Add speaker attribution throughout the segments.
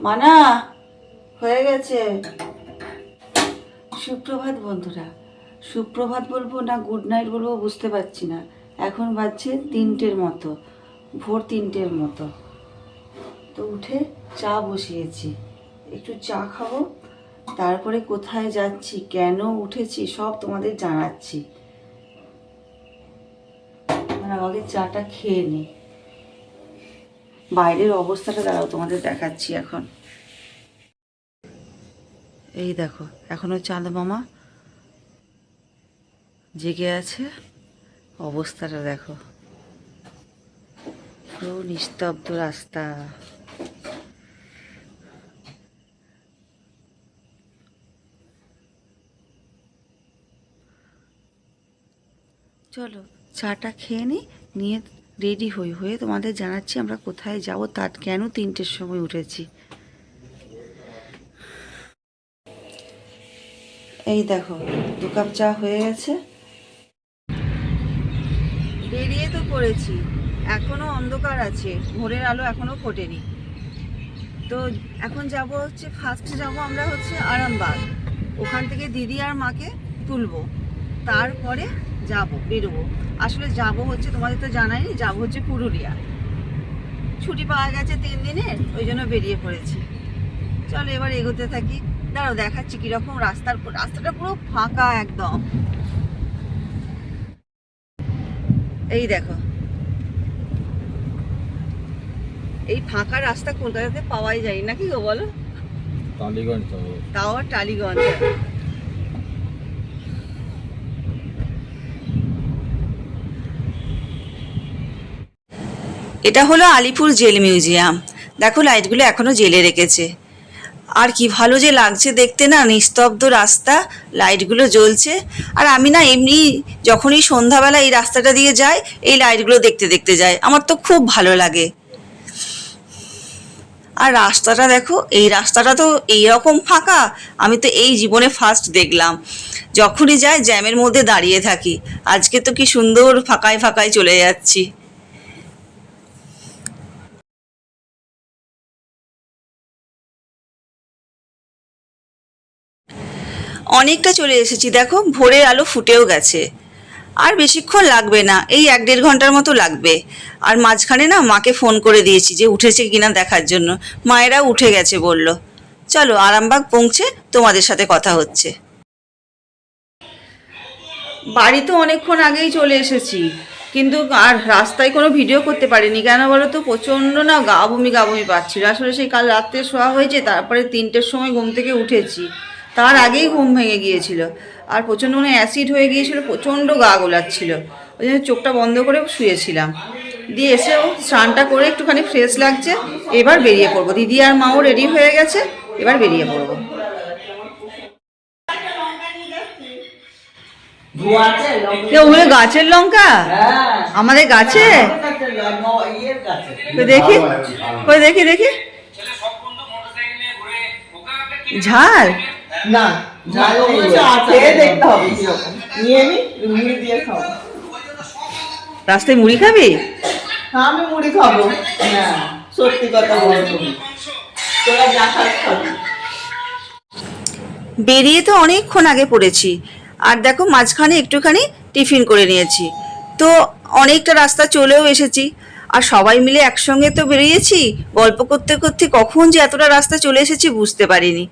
Speaker 1: মানা হয়ে গেছে। সুপ্রভাত বন্ধুরা, সুপ্রভাত বলবো না গুড নাইট বলবো বুঝতে পারছি না। এখন বাজছে 3টের মতো, ভোর 3টের মতো। তো উঠে চা বসিয়েছি, একটু চা খাবো, তারপরে কোথায় যাচ্ছি, কেন উঠেছি সব তোমাদের জানাচ্ছি। আগে চাটা খেয়ে নিই। বাইরের অবস্থাটা দাঁড়াও তোমাদের দেখাচ্ছি। এখন এই দেখো, এখনো চাঁদ মামা জেগে আছে, অবস্থাটা দেখো, পুরো নিস্তব্ধ রাস্তা। চলো চাটা খেয়ে নিয়ে রেডি হয়ে তোমাদের জানাচ্ছি আমরা কোথায় যাব, তার কেন 3টের সময় উঠেছি। এই দেখো 2 কাপ চা হয়ে গেছে, বেরিয়ে তো পড়েছি। এখনো অন্ধকার আছে, ভোরের আলো এখনো ফোটেনি। তো এখন যাব হচ্ছে, ফার্স্টে যাব আমরা হচ্ছে আরামবাগ। ওখান থেকে দিদি আর মাকে তুলবো, তারপরে বেরোবো। আসলে যাব হচ্ছে, তোমাদের তো জানাই, যাব হচ্ছে পুরুলিয়া। ছুটি পাওয়া গেছে 3 দিনের, ওই জন্য বেরিয়ে পড়েছি। চলো এবার এগোতে থাকি। দাঁড়াও দেখাচ্ছি কিরকম রাস্তাটা পুরো ফাঁকা একদম। এই দেখো, এই ফাঁকা রাস্তা কলকাতাতে পাওয়াই যায় নাকি গো, বলো?
Speaker 2: টালিগঞ্জ,
Speaker 1: তাও টালিগঞ্জ। এটা হলো আলিপুর জেল মিউজিয়াম। দেখো লাইটগুলো এখনো জ্বেলে রেখেছে, আর কি ভালো যে লাগছে দেখতে না, নিস্তব্ধ রাস্তা, লাইটগুলো জ্বলছে। আর আমি না এমনি যখনই সন্ধ্যাবেলা এই রাস্তাটা দিয়ে যাই, এই লাইটগুলো দেখতে দেখতে যাই, আমার তো খুব ভালো লাগে। আর রাস্তাটা দেখো, এই রাস্তাটা তো এইরকম ফাঁকা আমি তো এই জীবনে ফার্স্ট দেখলাম। যখনই যাই জ্যামের মধ্যে দাঁড়িয়ে থাকি, আজকে তো কি সুন্দর ফাঁকায় ফাঁকায় চলে যাচ্ছি। অনেকটা চলে এসেছি, দেখো ভোরের আলো ফুটেও গেছে। আর বেশিক্ষণ লাগবে না, এই 1-1.5 ঘন্টার মতো লাগবে। আর মাঝখানে না মাকে ফোন করে দিয়েছি যে উঠেছে কিনা দেখার জন্য, মায়েরা উঠে গেছে বলল। চলো আরামবাগ পৌঁছে তোমাদের সাথে কথা হচ্ছে। বাড়ি তো অনেকক্ষণ আগেই চলে এসেছি, কিন্তু আর রাস্তায় কোনো ভিডিও করতে পারিনি। কেন বলো তো, প্রচণ্ড না গা বমি পাচ্ছিল। আসলে সেই কাল রাত্রে শোয়া হয়েছে, তারপরে 3টের সময় ঘুম থেকে উঠেছি, তার আগেই ঘুম ভেঙে গিয়েছিল। আর প্রচণ্ড মানে অ্যাসিড হয়ে গিয়েছিল, প্রচণ্ড গা গোলাচ্ছিল, ওই জন্য চোখটা বন্ধ করে শুয়েছিলাম। দিয়ে এসেও স্নানটা করে একটুখানি ফ্রেশ লাগছে, এবার বেরিয়ে পড়বো। দিদি আর মাও রেডি হয়ে গেছে, এবার বেরিয়ে পড়বো। ওগুলো গাছের লঙ্কা, আমাদের গাছে। দেখি দেখি দেখি, ঝাল
Speaker 3: না, ঝাল দেখতে হবে কিরকম। নিয়ে নি, মুড়ি দিয়ে খাবো।
Speaker 1: রাস্তায় মুড়ি খাবি?
Speaker 3: হ্যাঁ, আমি মুড়ি খাবো। হ্যাঁ, সত্যি কথা বলবো, তোরা যা খাস খাবি।
Speaker 1: বেরিয়ে তো অনেকক্ষণ আগে পড়েছি, আর দেখো মাঝখানে একটুখানি টিফিন করে নিয়েছি। তো অনেকটা রাস্তা চলেও এসেছি, আর সবাই মিলে একসঙ্গে তো বেরিয়েছি। গল্প করতে করতে কখন যে এতটা রাস্তা চলে এসেছি বুঝতে পারিনি।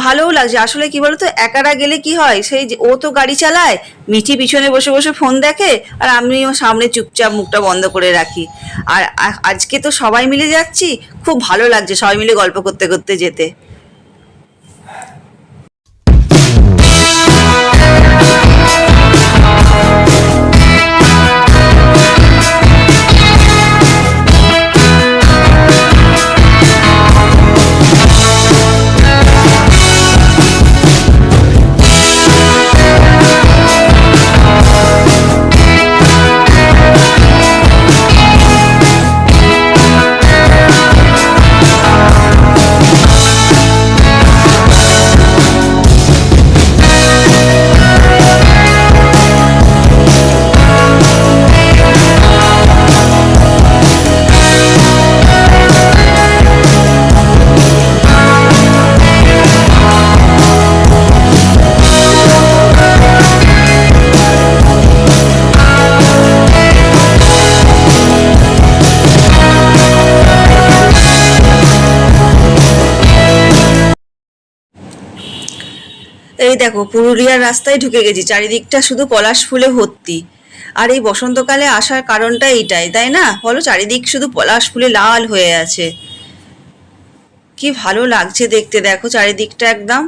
Speaker 1: ভালোও লাগছে। আসলে কি বলতো, একারা গেলে কি হয়, সেই যে ও তো গাড়ি চালায়, মিঠি পিছনে বসে বসে ফোন দেখে, আর আমিও সামনে চুপচাপ মুখটা বন্ধ করে রাখি। আর আজকে তো সবাই মিলে যাচ্ছি, খুব ভালো লাগছে সবাই মিলে গল্প করতে করতে যেতে। এই দেখো পুরুলিয়ার রাস্তায় ঢুকে গেছি, চারিদিকটা শুধু পলাশ ফুলে ভর্তি। আর এই বসন্তকালে আসার কারণটা এইটাই, তাই না বলো? চারিদিক শুধু পলাশ ফুলে লাল হয়ে আছে, কি ভালো লাগছে দেখতে, দেখো চারিদিকটা একদম।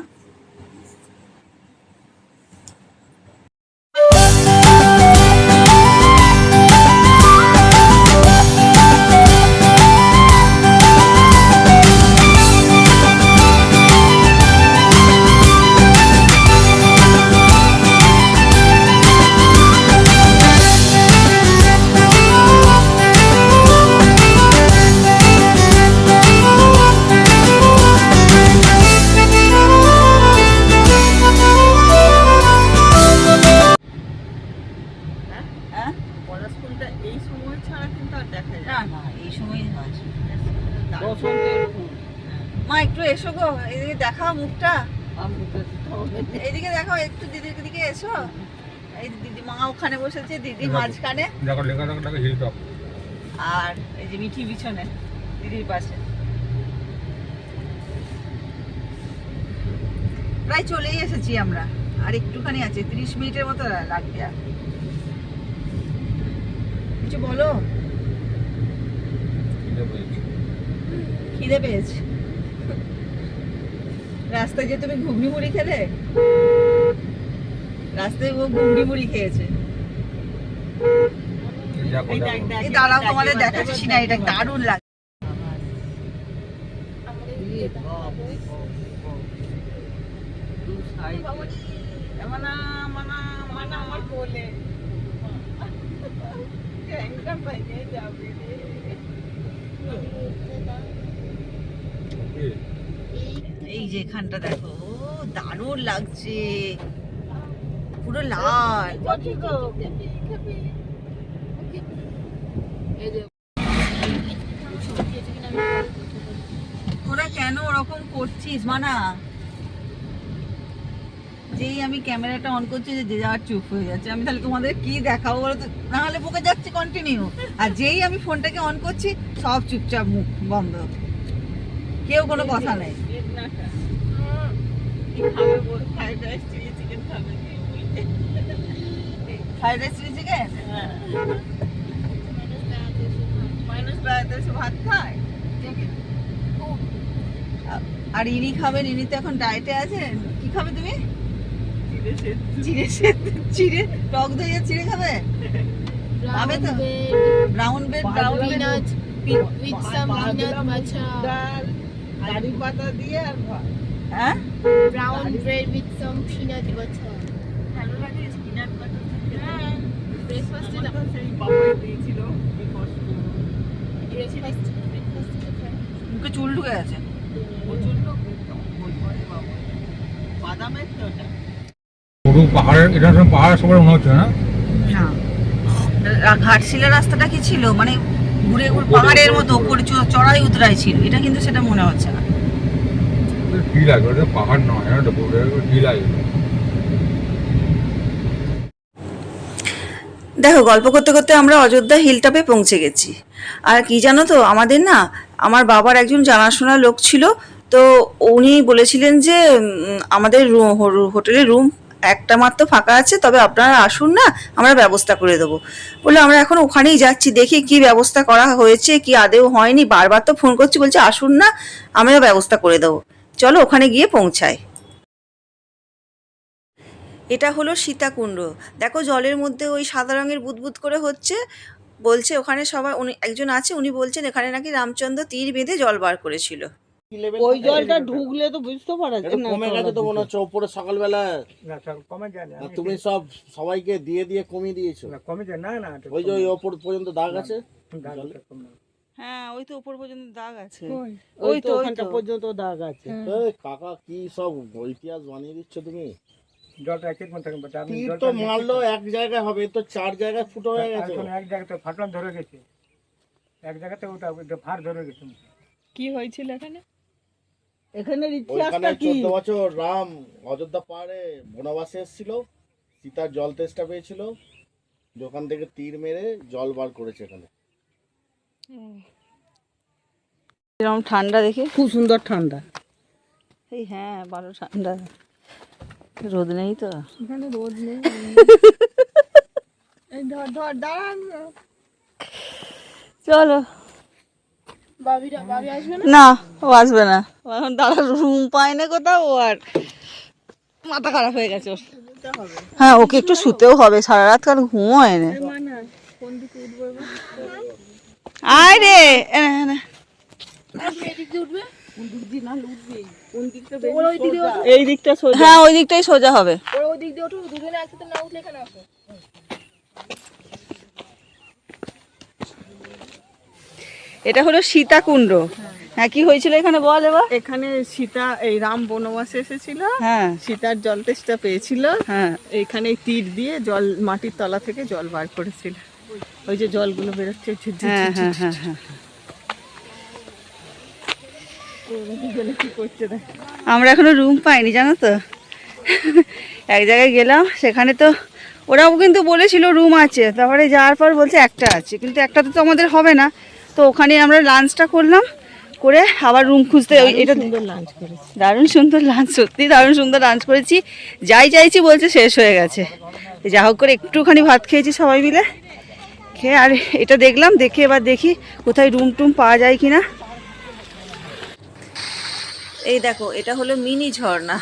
Speaker 1: হ্যাঁ,
Speaker 3: পলাশ ফুলটা এই সময় ছাড়া কিন্তু আর দেখা যায়
Speaker 1: না না, এই সময় হয়।
Speaker 3: না। বসন্তের ফুল।
Speaker 1: মা একটু এসো গো, এদিকে দেখাও মুখটা,
Speaker 3: আমি তো সেটাও দেখি।
Speaker 1: এইদিকে দেখাও, একটু দিদির দিকে এসো। এই দিদি মা ওখানে বসেছে, দিদি মাঝখানে,
Speaker 2: দেখো লেখা দেখো হিল টপ।
Speaker 1: আর এই যে মিঠি পিছনে দিদির পাশে। প্রায় চলেই এসেছি আমরা, আর একটুখানি আছে, 30 মিনিটের মতো লাগবে। আর কিছু বলো, খিদে পেয়েছে। রাস্তায় যে তুমি ঘুগনি মুড়ি খেলে, রাস্তায় ও ঘুগনি মুড়ি খেয়েছে।
Speaker 3: এই দেখ, দেখ,
Speaker 1: এই দাঁড়াও, তোমাদের দেখাচ্ছি না, এটা দারুণ লাগে।
Speaker 3: আমার কোলে ট্যাংটা ভেঙে যাবে রে।
Speaker 1: এই যে এখানটা দেখো, ও দারুণ লাগছে, পুরো লাল। তোরা কেন ওরকম করছিস মানা? যেই আমি ক্যামেরাটা অন করছি, যে যাওয়ার চুপ হয়ে যাচ্ছে, আমি তাহলে তোমাদের কি দেখাবো বলো তো? না হলে বকে যাচ্ছে কন্টিনিউ, আর যেই আমি ফোনটাকে অন করছি সব চুপচাপ, মুখ বন্ধ, কেউ কোনো কথা নেই।
Speaker 3: ফ্রাইড রাইস চিলি চিকেন খাবে।
Speaker 1: Fried rice chilli chicken
Speaker 3: minus বেড়াতে এসে ভাত খায়।
Speaker 1: আর ইনি খাবেন, ইনি তো এখন ডায়েটে আছেন। কি খাবে তুমি?
Speaker 3: চিড়ে সেদ্ধ।
Speaker 1: চিড়ে সেদ্ধ, চিড়ে টক দই আর চিড়ে খাবে? খাবে তো? Brown bread, brown
Speaker 4: Peanut with some peanut butter.
Speaker 3: ডাল, কারি পাতা দিয়ে আর ভাত।
Speaker 1: হ্যাঁ,
Speaker 4: Brown bread with some peanut butter.
Speaker 3: ভালো লাগে স্পিনাট বাটার খেতে।
Speaker 4: হ্যাঁ, breakfast এ
Speaker 3: আমার তো সেই বাবাই দিয়েছিল, কি কষ্ট।
Speaker 4: breakfast খাই।
Speaker 1: মুখে চুল ঢুকে গেছে।
Speaker 3: প্রচন্ড বলবো বাবা। বাদামের তো ওটা।
Speaker 2: পুরো পাহাড়ের, এটা সব পাহাড় সবার মনে হচ্ছে না?
Speaker 1: না, ঘাটশিলা রাস্তাটা কি ছিল, মানে ঘুরে ঘুরে পাহাড়ের মতো উপরে চড়াই উতরাই ছিল, এটা কিন্তু সেটা মনে হচ্ছে না।
Speaker 2: কি লাগে ওটা? পাহাড় নয়, এটা কি লাগে?
Speaker 1: দেখো, গল্প করতে করতে আমরা অযোধ্যা হিলটপে পৌঁছে গেছি। আর কি জানো তো, আমাদের না, আমার বাবার একজন জানাশোনা লোক ছিল, তো উনি বলেছিলেন যে আমাদের হোটেলের রুম একটা মাত্র ফাঁকা আছে, তবে আপনারা আসুন না, আমরা ব্যবস্থা করে দেবো। বলে আমরা এখন ওখানেই যাচ্ছি, দেখি কি ব্যবস্থা করা হয়েছে, কি আদেও হয়নি। বারবার তো ফোন করছি, বলছে আসুন না, আমরা ব্যবস্থা করে দেবো। চলো ওখানে গিয়ে পৌঁছাই। এটা হলো সীতাকুণ্ড। দেখো জলের মধ্যে ওই সাদা রঙের বুদবুদ করে হচ্ছে, বলছে ওখানে সবাই, উনি একজন আছে, উনি বলছেন এখানে নাকি রামচন্দ্র তীর বেঁধে জল বার করেছিল।
Speaker 3: ওই জলটা ঢুকলে তো বুঝতে পারা
Speaker 5: এটা কমে গেছে তো মনে হচ্ছে ওপরে সকালবেলা
Speaker 2: না স্যার, কমে যায় না।
Speaker 5: আর তুমি সব সবাইকে দিয়ে দিয়ে কমিয়ে দিয়েছো।
Speaker 2: কমে যায় না, না
Speaker 5: ওই যে ওই ওপর পর্যন্ত দাগ আছে।
Speaker 1: হ্যাঁ, ওই তো উপর পর্যন্ত দাগ আছে,
Speaker 3: ওই তো ওখানটা পর্যন্ত দাগ আছে।
Speaker 5: এই কাকা কি সব ইতিহাস বানিয়ে দিচ্ছ তুমি।
Speaker 2: জলটা এক মধ্যে থাকবে,
Speaker 5: তীর তো মারলো এক জায়গায় হবে, তো 4 জায়গায় ফুটো হয়ে গেছে।
Speaker 2: এক জায়গাতে ফাটল ধরে গেছে, এক জায়গাতে ওটা ফাট ধরে গেছে।
Speaker 3: কি হয়েছিল এখানে? এখানের
Speaker 5: ওইখানে
Speaker 3: ইতিহাসটা কি?
Speaker 5: 14 বছর রাম অযোধ্যা পাহাড়ে বনবাসে এসেছিল, সীতার জল তেষ্টা পেয়েছিল, ওখান থেকে তীর মেরে জল বার করেছে এখানে।
Speaker 1: এরকম ঠান্ডা দেখে,
Speaker 3: খুব সুন্দর ঠান্ডা।
Speaker 1: এই হ্যাঁ, ভালো ঠান্ডা। রোদ নেই তো।
Speaker 4: এখানে রোদ নেই। এই ধর ধর দাঁড়ান।
Speaker 1: চলো।
Speaker 4: বাবি আসবে না?
Speaker 1: না, ও আসবে না। ও এখন দাঁড়া রুম পায় না কোথাও, ও আর মাথা খারাপ হয়ে গেছে ওর। হ্যাঁ, ওকে একটু শুতেও হবে, সারা রাত কাল ঘুম হয় না।
Speaker 4: কোন দিকে উঠবো এবার?
Speaker 1: আয় রে, এনে, এনে।
Speaker 4: আপনি এদিক দিয়ে উঠবে?
Speaker 3: এই দিকটা সোজা।
Speaker 1: হ্যাঁ, ওই দিকটাই সোজা হবে।
Speaker 4: ওরা ওই দিক দিয়ে ওঠো, দুজনে একসাথে না উঠলে এখানে আসো।
Speaker 1: এটা হলো সীতাকুণ্ড। হ্যাঁ, কি হয়েছিল এখানে বল এবার।
Speaker 3: এখানে সীতা এই রাম বনবাসে এসেছিল,
Speaker 1: হ্যাঁ
Speaker 3: সীতার জল তেষ্টা পেয়েছিল,
Speaker 1: হ্যাঁ
Speaker 3: এইখানে তীর দিয়ে জল মাটির তলা থেকে জল বার করেছিল। ওই যে জলগুলো বেরোচ্ছে ঝিরঝির
Speaker 1: হ্যাঁ
Speaker 3: ঝিরঝির।
Speaker 1: হ্যাঁ হ্যাঁ হ্যাঁ।
Speaker 3: ওরা দুজনে কি করছে দেখ।
Speaker 1: আমরা এখনো রুম পাইনি জানো তো। এক জায়গায় গেলাম, সেখানে তো ওরাও কিন্তু বলেছিল রুম আছে, তারপরে যাওয়ার পর বলছে একটা আছে, কিন্তু একটাতে তো আমাদের হবে না। তো ওখানে আমরা লাঞ্চটা করলাম, করে আবার রুম খুঁজতে এটা
Speaker 3: সুন্দর লাঞ্চ করেছে।
Speaker 1: দারুণ সুন্দর লাঞ্চ, সত্যি দারুণ সুন্দর লাঞ্চ করেছি। যাই চাইছি বলছে শেষ হয়ে গেছে। যা হোক করে একটুখানি ভাত খেয়েছি সবাই মিলে, খেয়ে আর এটা দেখলাম, দেখে এবার দেখি কোথায় রুম টুম পাওয়া যায় কিনা। এই দেখো, এটা হলো মিনি ঝর্ণা।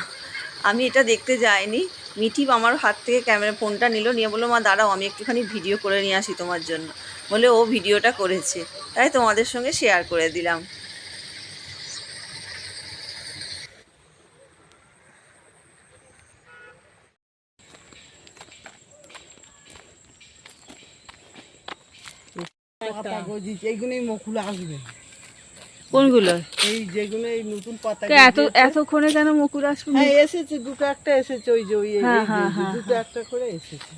Speaker 1: আমি এটা দেখতে যাইনি, মিঠি আমার হাত থেকে ক্যামেরা ফোনটা নিল, নিয়ে বললো মা দাঁড়াও আমি একটুখানি ভিডিও করে নিয়ে আসি তোমার জন্য। বলে ও ভিডিওটা করেছে, তাই তোমাদের সঙ্গে শেয়ার করে দিলাম।
Speaker 3: এইগুলোই মুকুল আসবে।
Speaker 1: কোনগুলো?
Speaker 3: এই যেগুলো এই নতুন পাতা
Speaker 1: এতক্ষণে কেন মুকুল আসবে?
Speaker 3: হ্যাঁ এসেছে, দুটো একটা এসেছে, ওই যে ওই এই
Speaker 1: হ্যাঁ,
Speaker 3: যে,
Speaker 1: হ্যাঁ, হ্যাঁ,
Speaker 3: দুটো একটা করে এসেছে।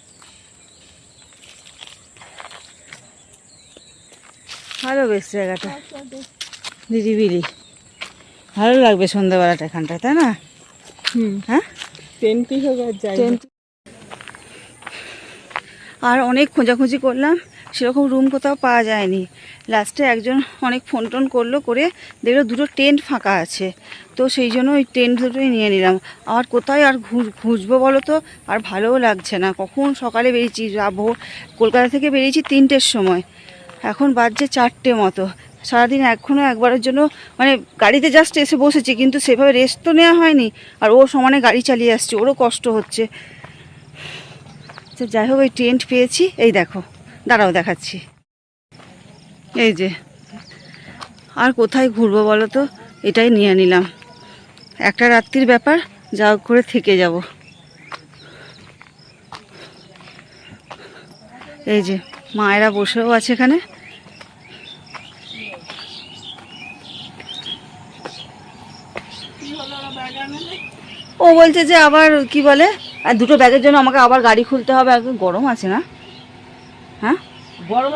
Speaker 1: ভালো বেশ জায়গাটা, নিরিবিলি, ভালো লাগবে সন্ধ্যাবেলাটা এখানটা, তাই না? হ্যাঁ,
Speaker 3: টেন্টই হোক আর যাই হোক।
Speaker 1: আর অনেক খোঁজাখুঁজি করলাম, সেরকম রুম কোথাও পাওয়া যায়নি। লাস্টে একজন অনেক ফোন টোন করলো, করে দেখলো দুটো টেন্ট ফাঁকা আছে, তো সেই জন্য ওই টেন্ট দুটোই নিয়ে নিলাম। আর কোথায় আর খুঁজবো বলো তো, আর ভালোও লাগছে না। কখন সকালে বেরিয়েছি, কলকাতা থেকে বেরিয়েছি 3টের সময়, এখন বাজছে 4টে মতো। সারাদিন এখনও একবারের জন্য মানে গাড়িতে জাস্ট এসে বসেছি, কিন্তু সেভাবে রেস্ট তো নেওয়া হয়নি। আর ও সমানে গাড়ি চালিয়ে আসছে, ওরও কষ্ট হচ্ছে। যাই হোক, ওই টেন্ট পেয়েছি, এই দেখো, দাঁড়াও দেখাচ্ছি। এই যে, আর কোথায় ঘুরবো বলো তো, এটাই নিয়ে নিলাম। একটা রাত্রির ব্যাপার, যা হোক করে থেকে যাব। এই যে মায়েরা বসেও আছে এখানে। ও বলছে যে আবার কি বলে, আর দুটো ব্যাগের জন্য আমাকে আবার গাড়ি খুলতে হবে। একদম গরম আছে না? হ্যাঁ,
Speaker 3: গরম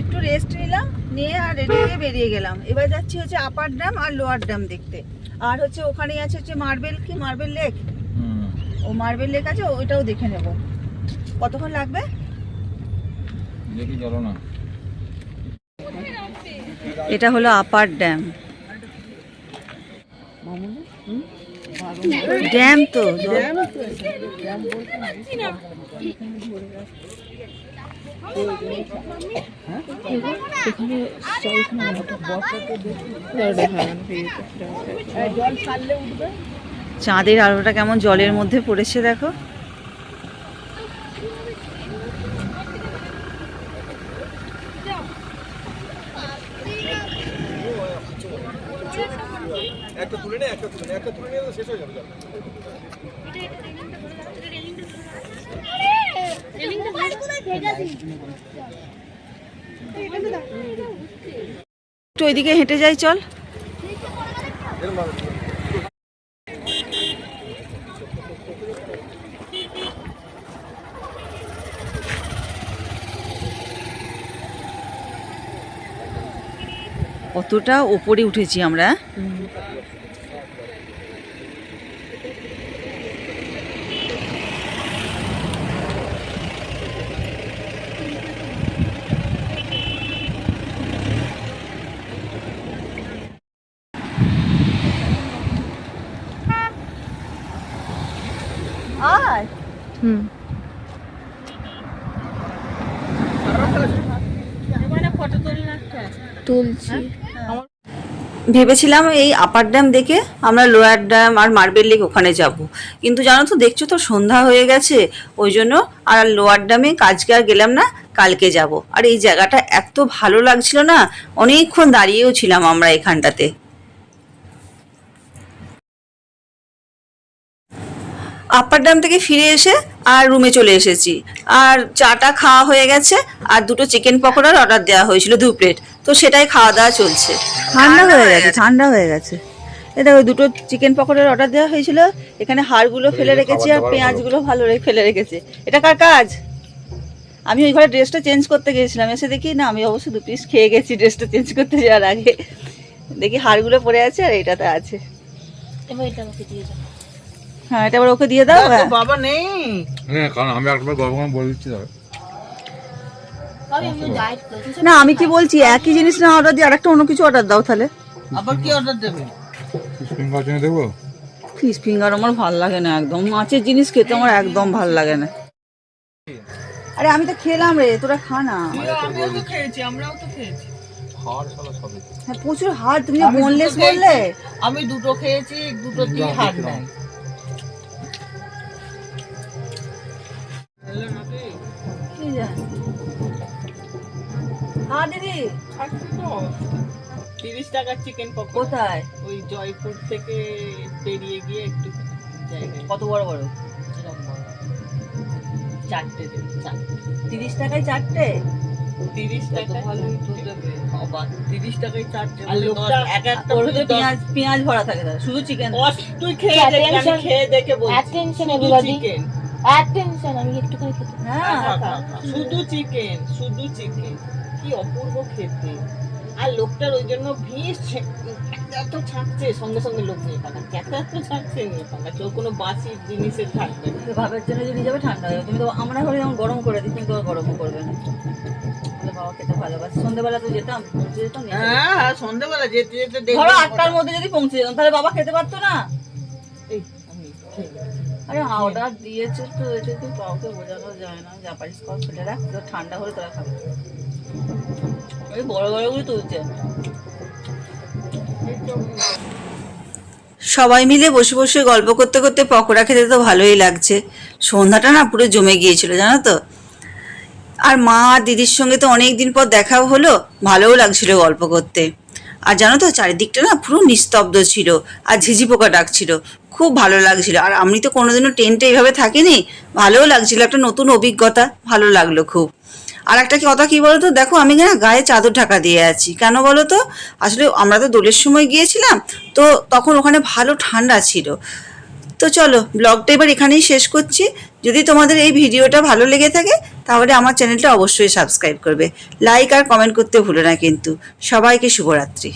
Speaker 1: একটু রেস্ট নিলাম, নিয়ে আর রেডি হয়ে বেরিয়ে গেলাম। এবার যাচ্ছি হচ্ছে আপার ড্যাম আর লোয়ার ড্যাম দেখতে। আর হচ্ছে ওখানেই আছে হচ্ছে মার্বেল লেক। ও মার্বেল লেক আছে, ওইটাও দেখে নেব। কতক্ষণ লাগবে
Speaker 2: দেখি, চলো না।
Speaker 1: এটা হলো আপার ড্যাম। ড্যাম তো চাঁদের আলোটা কেমন জলের মধ্যে পড়েছে দেখো।
Speaker 2: একটা তুলে নে, শেষ হয়ে যাবে।
Speaker 1: একটু ওইদিকে হেঁটে যাই, চল। কতটা ওপরে উঠেছি আমরা।
Speaker 4: হুম। তুলছি।
Speaker 1: ভেবেছিলাম এই আপার ড্যাম দেখে আমরা লোয়ার ড্যাম আর মার্বেল লেক ওখানে যাব, কিন্তু জানো তো দেখছো তো সন্ধ্যা হয়ে গেছে, ওই জন্য আর লোয়ার ড্যামে আজকে আর গেলাম না, কালকে যাব। আর এই জায়গাটা এত ভালো লাগছিল না, অনেকক্ষণ দাঁড়িয়েও ছিলাম আমরা এখানটাতে। আপার ড্যাম থেকে ফিরে এসে আর রুমে চলে এসেছি, আর চাটা খাওয়া হয়ে গেছে, আর দুটো চিকেন পকোড়ার অর্ডার দেওয়া হয়েছিল 2 প্লেট, তো সেটাই খাওয়া দাওয়া চলছে। ঠান্ডা হয়ে গেছে। এটা ওই দুটো চিকেন পকোড়ার অর্ডার দেওয়া হয়েছিল, এখানে হাড়গুলো ফেলে রেখেছি আর পেঁয়াজগুলো ভালো ফেলে রেখেছি। এটা কার কাজ? আমি ওই ঘরে ড্রেসটা চেঞ্জ করতে গিয়েছিলাম, এসে দেখি না আমি অবশ্য 2 পিস খেয়ে গেছি ড্রেসটা চেঞ্জ করতে যাওয়ার আগে। দেখি হাড়গুলো পড়ে আছে আর এটাতে আছে।
Speaker 4: এবার এটা আমাকে দিয়ে যাও।
Speaker 1: হ্যাঁ, এটা আবার ওকে দিয়ে দাও। হ্যাঁ,
Speaker 3: বাবা নেই।
Speaker 6: হ্যাঁ, কারণ আমি একবার গল্প করে বলে দিচ্ছি তবে।
Speaker 4: তবে আমি ডায়েট করছি।
Speaker 1: না আমি কি বলছি, একই জিনিস না অর্ডার দিয়ে আরেকটা অন্য কিছু অর্ডার দাও তাহলে।
Speaker 3: আবার কি অর্ডার দেবে?
Speaker 6: ফিঙ্গার চিনি দেবো?
Speaker 1: ফিশ ফিঙ্গার আমার ভাল লাগে না একদম, মাছের জিনিস খেতে আমার একদম ভাল লাগে না। আরে আমি তো খেলাম রে, তোরা খা না।
Speaker 3: আমরাও তো খেয়েছি, আমরাও তো খেয়েছি।
Speaker 1: হ্যাঁ প্রচুর হাড়, তুমি বোনলেস বললে।
Speaker 3: আমি দুটো খেয়েছি, দুটোতেই হাড় নাই।
Speaker 1: কি জানি। হ্যাঁ দিদি,
Speaker 3: 30 টাকার চিকেন পকোড়া।
Speaker 1: কোথায়?
Speaker 3: ওই জয়পুর থেকে বেরিয়ে গিয়ে একটু জায়গায়।
Speaker 1: কত বড় বড়?
Speaker 3: এরকম বড়। 4টে দেবে, 4টে।
Speaker 1: 30 টাকায় 4টে?
Speaker 3: 30 টাকা ভালোই তো দেবে। বাবা 30 টাকায় 4টে।
Speaker 1: আর লোকটা
Speaker 3: এক একটা
Speaker 1: ওর ভিতরে পেঁয়াজ ভরা থাকে, শুধু চিকেন।
Speaker 3: তুই খেয়ে দেখ, আমি খেয়ে দেখে বলছি।
Speaker 4: Attention everybody.
Speaker 3: চিকেন।
Speaker 4: অ্যাটেনশন, আমি একটুখানি খেতে।
Speaker 1: হ্যাঁ
Speaker 3: শুধু চিকেন, শুধু চিকেন। কি অপূর্ব খেতে। আর লোকটার ওই জন্য ভিড়, এত ছাড়ছে, সঙ্গে সঙ্গে লোক নিয়ে পাকা, এত ছাড়ছে নিয়ে পাকা, কেউ কোনো বাসি জিনিসের থাকবে না।
Speaker 1: ভাবের জন্য যদি যাবে ঠান্ডা হয়ে যাবে। তুমি তো আমরা ঘরে যেমন গরম করে দিই, তুমি তো আর গরমও করবে না। তাহলে বাবা খেতে ভালোবাসে। সন্ধ্যেবেলা তো যেতাম, পৌঁছে যেতাম।
Speaker 3: হ্যাঁ, সন্ধ্যাবেলা যেতে যেতে দেখবো।
Speaker 1: ধরো 8টার মধ্যে যদি পৌঁছে যেতাম তাহলে বাবা খেতে পারতো না।
Speaker 3: এই, আমি খেয়ে নেবো।
Speaker 1: আরে অর্ডার দিয়েছে তো, এটা তো কাউকে বোঝানো যায় না। যা পারিস কর, ফেলে রাখ, তো ঠান্ডা হলে তোরা খাবে। ওই বড় বড়গুলো তুলছে। সবাই মিলে বসে বসে গল্প করতে করতে পকোড়া খেতে তো ভালোই লাগছে। সন্ধ্যাটা না পুরো জমে গিয়েছিল জানো তো। আর মা দিদির সঙ্গে তো অনেক দিন পর দেখাও হলো, ভালোও লাগছিল গল্প করতে। আর জানো তো চারিদিকটা না পুরো নিস্তব্ধ ছিল, আর ঝিঝি পোকা ডাকছিল, খুব ভালো লাগছিল। আর আমি তো কোনোদিনও টেন্টে এইভাবে থাকিনি, ভালোও লাগছিল, একটা নতুন অভিজ্ঞতা, ভালো লাগলো খুব। আর একটা কথা কি বলতো, দেখো আমি না গায়ে চাদর ঢাকা দিয়ে আছি, কেন বলো তো? আসলে আমরা তো দোলের সময় গিয়েছিলাম, তো তখন ওখানে ভালো ঠান্ডা ছিল। তো চলো ব্লগটা এবার এখানেই শেষ করছি। যদি তোমাদের এই ভিডিওটা ভালো লেগে থাকে তাহলে আমার চ্যানেলটা অবশ্যই সাবস্ক্রাইব করবে, লাইক আর কমেন্ট করতে ভুলো না কিন্তু। সবাইকে শুভরাত্রি।